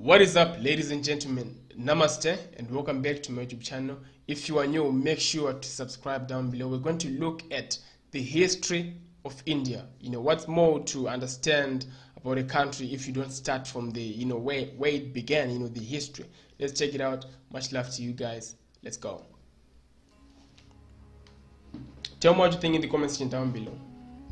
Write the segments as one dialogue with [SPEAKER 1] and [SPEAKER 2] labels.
[SPEAKER 1] What is up, ladies and gentlemen? Namaste and welcome back to my YouTube channel. If you are new, make sure to subscribe down below. We're going to look at the history of India. What's more to understand about a country if you don't start from the where it began, the history. Let's check it out. Much love to you guys. Let's go. Tell me what you think in the comment section down below.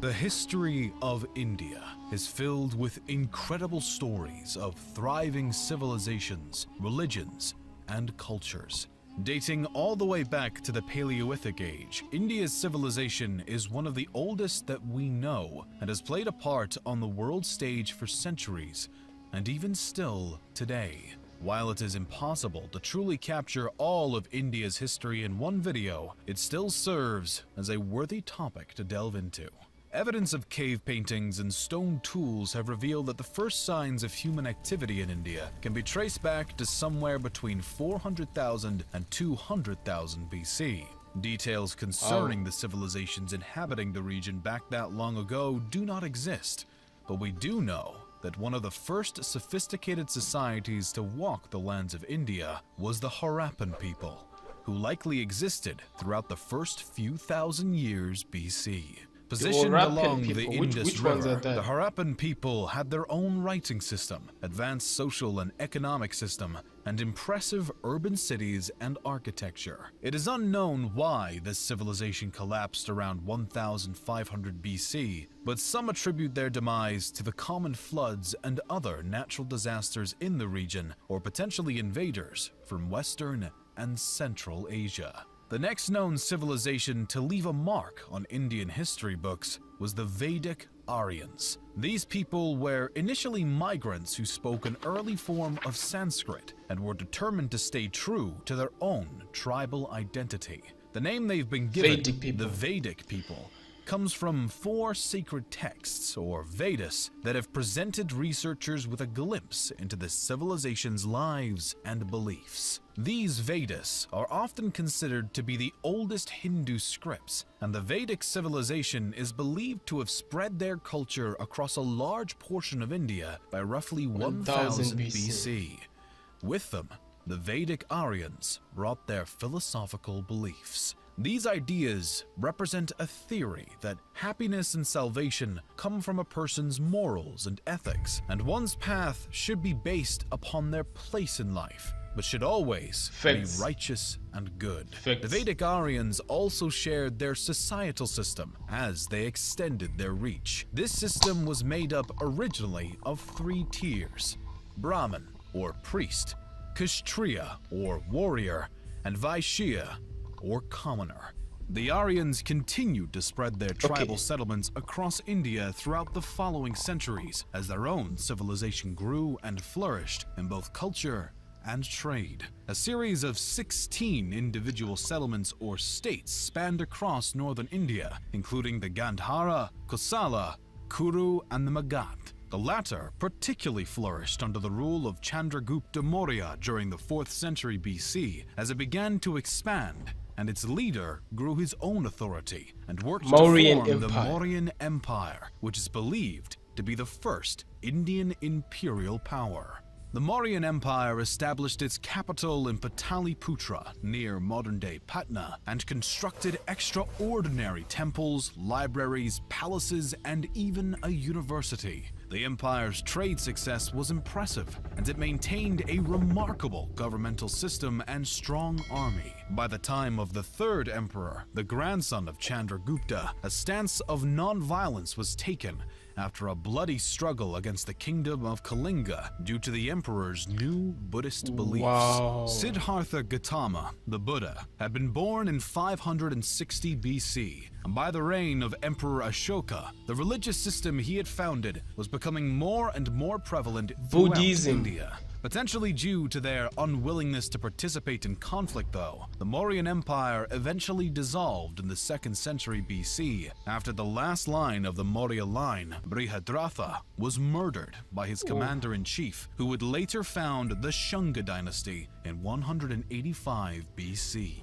[SPEAKER 2] The history of India is filled with incredible stories of thriving civilizations, religions, and cultures. Dating all the way back to the Paleolithic age, India's civilization is one of the oldest that we know and has played a part on the world stage for centuries, and even still today. While it is impossible to truly capture all of India's history in one video, it still serves as a worthy topic to delve into. Evidence of cave paintings and stone tools have revealed that the first signs of human activity in India can be traced back to somewhere between 400,000 and 200,000 BC. Details concerning the civilizations inhabiting the region back that long ago do not exist, but we do know that one of the first sophisticated societies to walk the lands of India was the Harappan people, who likely existed throughout the first few thousand years BC. Positioned along the Indus River, the Harappan people had their own writing system, advanced social and economic system, and impressive urban cities and architecture. It is unknown why this civilization collapsed around 1500 BC, but some attribute their demise to the common floods and other natural disasters in the region, or potentially invaders from Western and Central Asia. The next known civilization to leave a mark on Indian history books was the Vedic Aryans. These people were initially migrants who spoke an early form of Sanskrit and were determined to stay true to their own tribal identity. The name they've been given, the Vedic people, comes from 4 sacred texts, or Vedas, that have presented researchers with a glimpse into the civilization's lives and beliefs. These Vedas are often considered to be the oldest Hindu scripts, and the Vedic civilization is believed to have spread their culture across a large portion of India by roughly 1000 BC. With them, the Vedic Aryans brought their philosophical beliefs. These ideas represent a theory that happiness and salvation come from a person's morals and ethics, and one's path should be based upon their place in life, but should always be righteous and good. The Vedic Aryans also shared their societal system as they extended their reach. This system was made up originally of 3 tiers: Brahmin, or priest, Kshatriya, or warrior, and Vaishya, or commoner. The Aryans continued to spread their tribal settlements across India throughout the following centuries as their own civilization grew and flourished in both culture and trade. A series of 16 individual settlements or states spanned across northern India, including the Gandhara, Kosala, Kuru, and the Magadha. The latter particularly flourished under the rule of Chandragupta Maurya during the 4th century BC as it began to expand, and its leader grew his own authority and worked to form the Mauryan Empire, which is believed to be the first Indian imperial power. The Mauryan Empire established its capital in Pataliputra, near modern-day Patna, and constructed extraordinary temples, libraries, palaces, and even a university. The empire's trade success was impressive, and it maintained a remarkable governmental system and strong army. By the time of the 3rd emperor, the grandson of Chandragupta, a stance of non-violence was taken after a bloody struggle against the kingdom of Kalinga due to the emperor's new Buddhist beliefs. Siddhartha Gautama, the Buddha, had been born in 560 BC, and by the reign of Emperor Ashoka, the religious system he had founded was becoming more and more prevalent throughout India. Potentially due to their unwillingness to participate in conflict though, the Mauryan Empire eventually dissolved in the 2nd century BC after the last line of the Maurya line, Brihadratha, was murdered by his commander-in-chief, who would later found the Shunga dynasty in 185 BC.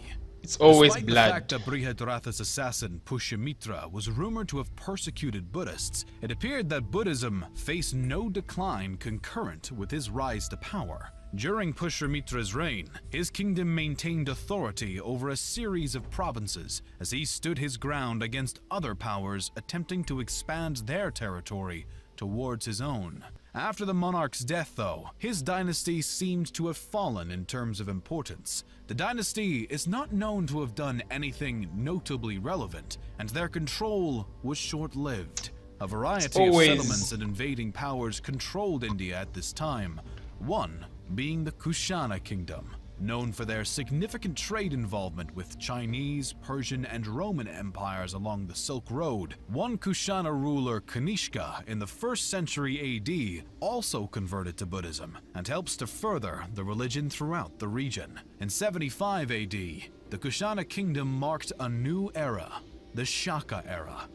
[SPEAKER 1] It's always
[SPEAKER 2] Despite
[SPEAKER 1] blood.
[SPEAKER 2] the fact that Brihadratha's assassin Pushyamitra was rumored to have persecuted Buddhists, it appeared that Buddhism faced no decline concurrent with his rise to power. During Pushyamitra's reign, his kingdom maintained authority over a series of provinces as he stood his ground against other powers attempting to expand their territory towards his own. After the monarch's death, though, his dynasty seemed to have fallen in terms of importance. The dynasty is not known to have done anything notably relevant, and their control was short-lived. A variety of settlements and invading powers controlled India at this time, one being the Kushana kingdom. Known for their significant trade involvement with Chinese, Persian, and Roman empires along the Silk Road, one Kushana ruler, Kanishka, in the 1st century AD, also converted to Buddhism and helps to further the religion throughout the region. In 75 AD, the Kushana kingdom marked a new era, the Shaka era.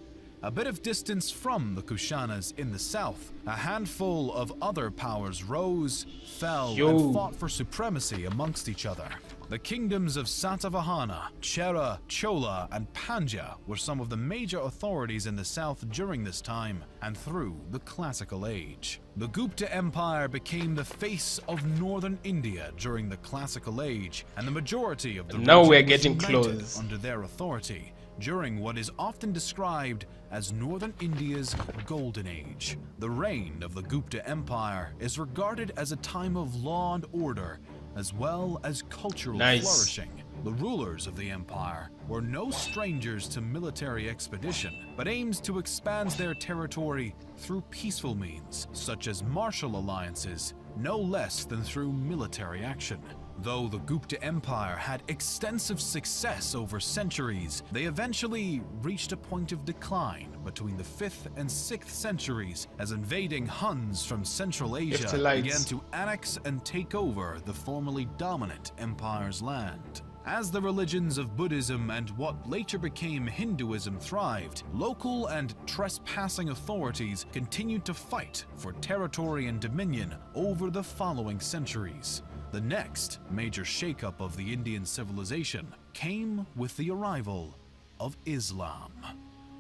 [SPEAKER 2] A bit of distance from the Kushanas in the south, a handful of other powers rose, fell, and fought for supremacy amongst each other. The kingdoms of Satavahana, Chera, Chola, and Pandya were some of the major authorities in the south during this time and through the Classical Age. The Gupta Empire became the face of northern India during the Classical Age, and the majority of the
[SPEAKER 1] now we're
[SPEAKER 2] region
[SPEAKER 1] getting
[SPEAKER 2] was united
[SPEAKER 1] close
[SPEAKER 2] under their authority during what is often described as Northern India's Golden Age. The reign of the Gupta Empire is regarded as a time of law and order, as well as cultural flourishing. The rulers of the empire were no strangers to military expedition, but aims to expand their territory through peaceful means, such as martial alliances, no less than through military action. Though the Gupta Empire had extensive success over centuries, they eventually reached a point of decline between the 5th and 6th centuries as invading Huns from Central Asia began to annex and take over the formerly dominant empire's land. As the religions of Buddhism and what later became Hinduism thrived, local and trespassing authorities continued to fight for territory and dominion over the following centuries. The next major shakeup of the Indian civilization came with the arrival of Islam.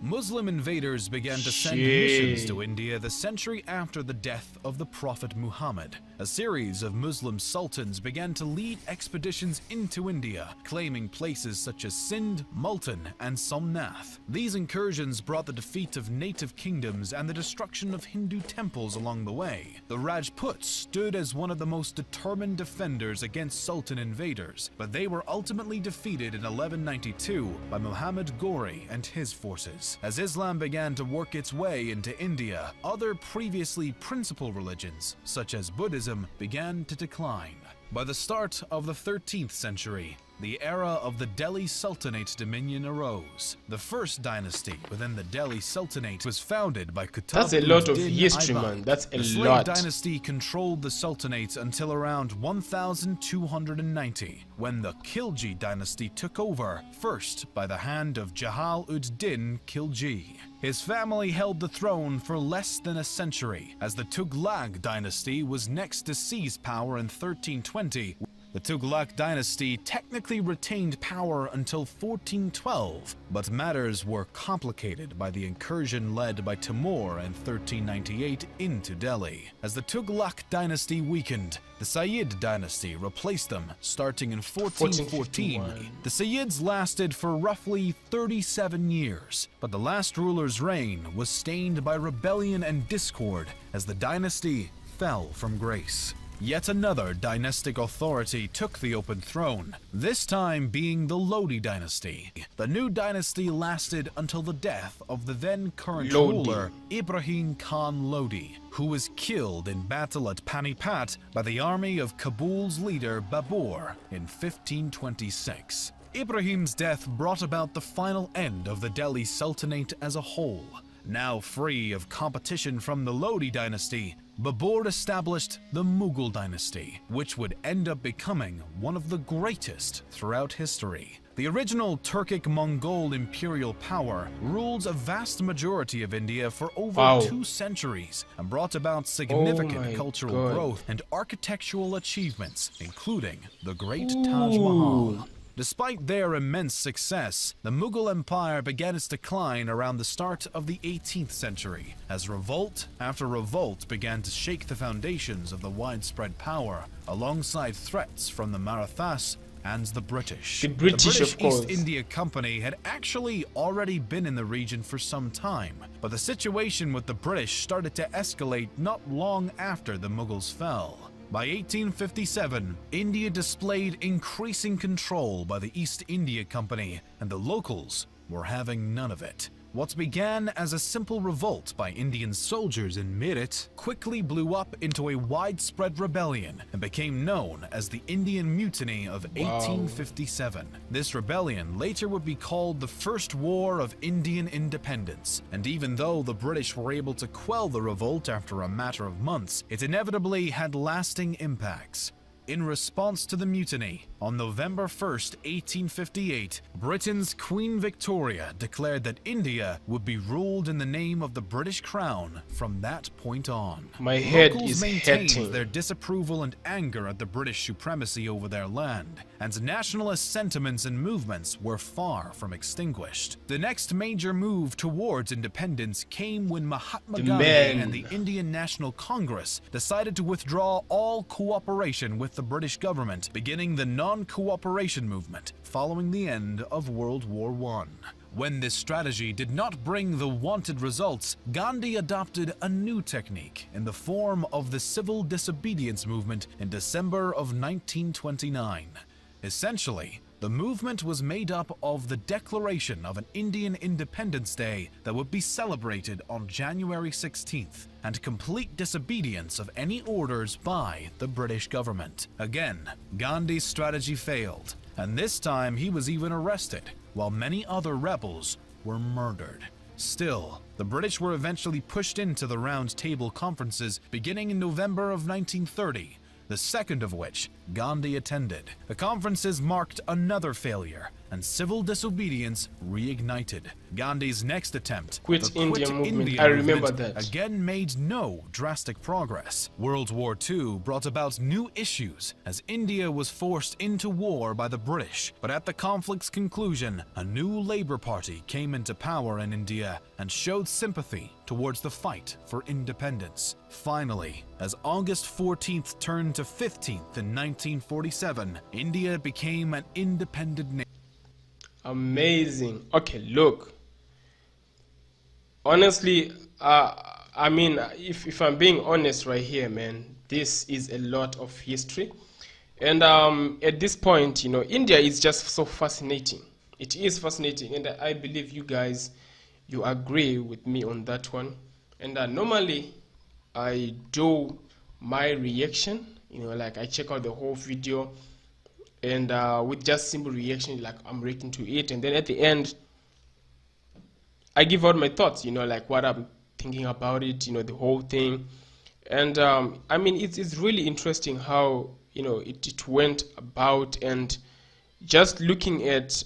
[SPEAKER 2] Muslim invaders began to send missions to India the century after the death of the Prophet Muhammad. A series of Muslim sultans began to lead expeditions into India, claiming places such as Sindh, Multan, and Somnath. These incursions brought the defeat of native kingdoms and the destruction of Hindu temples along the way. The Rajputs stood as one of the most determined defenders against Sultan invaders, but they were ultimately defeated in 1192 by Muhammad Ghori and his forces. As Islam began to work its way into India, other previously principal religions, such as Buddhism, began to decline. By the start of the 13th century, the era of the Delhi Sultanate dominion arose. The first dynasty within the Delhi Sultanate was founded by Qutb
[SPEAKER 1] That's a lot of
[SPEAKER 2] ud-Din
[SPEAKER 1] history,
[SPEAKER 2] Aibak.
[SPEAKER 1] man. That's a
[SPEAKER 2] the
[SPEAKER 1] lot.
[SPEAKER 2] Slave dynasty controlled the Sultanate until around 1290, when the Khilji dynasty took over, first by the hand of Jahal ud-Din Khilji. His family held the throne for less than a century, as the Tughlaq dynasty was next to seize power in 1320. The Tughlaq dynasty technically retained power until 1412, but matters were complicated by the incursion led by Timur in 1398 into Delhi. As the Tughlaq dynasty weakened, the Sayyid dynasty replaced them, starting in 1414. The Sayyids lasted for roughly 37 years, but the last ruler's reign was stained by rebellion and discord as the dynasty fell from grace. Yet another dynastic authority took the open throne, this time being the Lodi dynasty. The new dynasty lasted until the death of the then current ruler, Ibrahim Khan Lodi, who was killed in battle at Panipat by the army of Kabul's leader Babur in 1526. Ibrahim's death brought about the final end of the Delhi Sultanate as a whole. Now free of competition from the Lodi dynasty, Babur established the Mughal dynasty, which would end up becoming one of the greatest throughout history. The original Turkic-Mongol imperial power ruled a vast majority of India for over 2 centuries and brought about significant cultural growth and architectural achievements, including the Great Taj Mahal. Despite their immense success, the Mughal Empire began its decline around the start of the 18th century, as revolt after revolt began to shake the foundations of the widespread power, alongside threats from the Marathas and the British.
[SPEAKER 1] The British, of course.
[SPEAKER 2] East India Company had actually already been in the region for some time, but the situation with the British started to escalate not long after the Mughals fell. By 1857, India displayed increasing control by the East India Company, and the locals were having none of it. What began as a simple revolt by Indian soldiers in Meerut quickly blew up into a widespread rebellion and became known as the Indian Mutiny of 1857. This rebellion later would be called the First War of Indian Independence, and even though the British were able to quell the revolt after a matter of months, it inevitably had lasting impacts. In response to the mutiny, on November 1st, 1858, Britain's Queen Victoria declared that India would be ruled in the name of the British Crown from that point on.
[SPEAKER 1] My head
[SPEAKER 2] Locals
[SPEAKER 1] is
[SPEAKER 2] maintained
[SPEAKER 1] hurting.
[SPEAKER 2] their disapproval and anger at the British supremacy over their land, and nationalist sentiments and movements were far from extinguished. The next major move towards independence came when Mahatma
[SPEAKER 1] The
[SPEAKER 2] Gandhi
[SPEAKER 1] man.
[SPEAKER 2] and the Indian National Congress decided to withdraw all cooperation with the British government, beginning the non-cooperation movement following the end of World War I. When this strategy did not bring the wanted results, Gandhi adopted a new technique in the form of the civil disobedience movement in December of 1929. Essentially, the movement was made up of the declaration of an Indian Independence Day that would be celebrated on January 16th, and complete disobedience of any orders by the British government. Again, Gandhi's strategy failed, and this time he was even arrested, while many other rebels were murdered. Still, the British were eventually pushed into the Round Table conferences beginning in November of 1930, the second of which Gandhi attended. The conferences marked another failure, and civil disobedience reignited. Gandhi's next attempt,
[SPEAKER 1] Quit
[SPEAKER 2] the
[SPEAKER 1] India
[SPEAKER 2] Quit
[SPEAKER 1] movement.
[SPEAKER 2] India
[SPEAKER 1] I remember
[SPEAKER 2] movement,
[SPEAKER 1] that.
[SPEAKER 2] again made no drastic progress. World War II brought about new issues as India was forced into war by the British, but at the conflict's conclusion, a new Labour Party came into power in India and showed sympathy towards the fight for independence. Finally, as August 14th turned to 15th in 1947, India became an independent nation.
[SPEAKER 1] Amazing. Okay, look. Honestly, I mean, if I'm being honest right here, man, this is a lot of history. And at this point, you know, India is just so fascinating. It is fascinating, and I believe you guys, you agree with me on that one. And normally, I do my reaction, you know, like I check out the whole video, and with just simple reaction, like I'm reacting to it, and then at the end I give out my thoughts, you know, like what I'm thinking about it, you know, the whole thing. And I mean, it's really interesting how, you know, it went about, and just looking at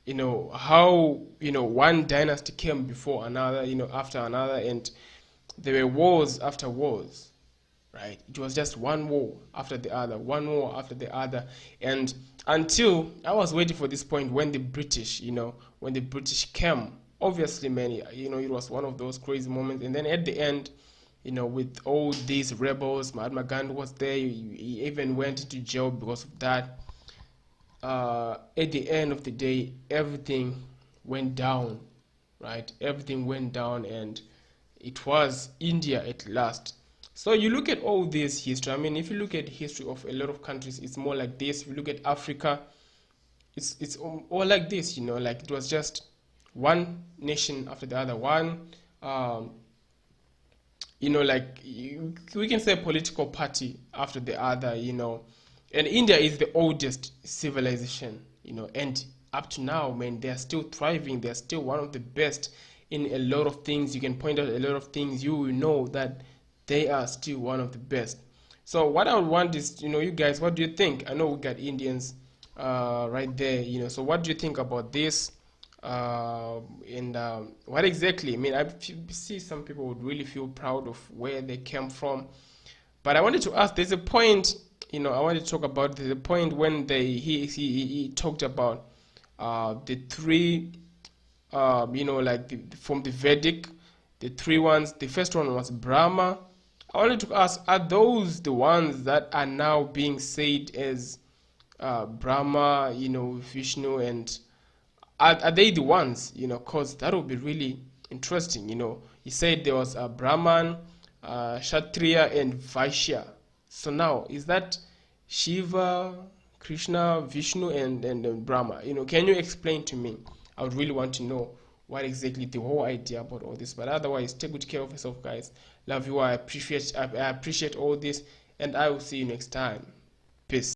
[SPEAKER 1] you know, how, you know, one dynasty came before another, you know, after another, and there were wars after wars, right? It was just one war after the other, one war after the other, and until I was waiting for this point when the British, you know, when the British came. Obviously, man, you know, it was one of those crazy moments, and then at the end, you know, with all these rebels, Mahatma Gandhi was there. He even went into jail because of that. At the end of the day, everything went down, right? Everything went down, and it was India at last. So you look at all this history. I mean, if you look at history of a lot of countries, it's more like this. If you look at Africa, it's all like this, you know, like it was just one nation after the other, one you know, like we can say political party after the other, you know. And India is the oldest civilization, you know, and up to now, man, they're still thriving. They're still one of the best in a lot of things. You can point out a lot of things. You will know that they are still one of the best. So what I would want is, you know, you guys, what do you think? I know we got Indians right there, you know. So what do you think about this? And what exactly? I mean, see some people would really feel proud of where they came from. But I wanted to ask, there's a point I want to talk about the point when he talked about the three, from the Vedic, the three ones. The first one was Brahma. I wanted to ask, are those the ones that are now being said as Brahma, Vishnu, and are they the ones? Because that would be really interesting. He said there was a Brahman, Kshatriya, and Vaishya. So now, is that Shiva, Krishna, Vishnu, and Brahma? Can you explain to me? I would really want to know what exactly the whole idea about all this. But otherwise, take good care of yourself, guys. Love you. I appreciate all this, and I will see you next time. Peace.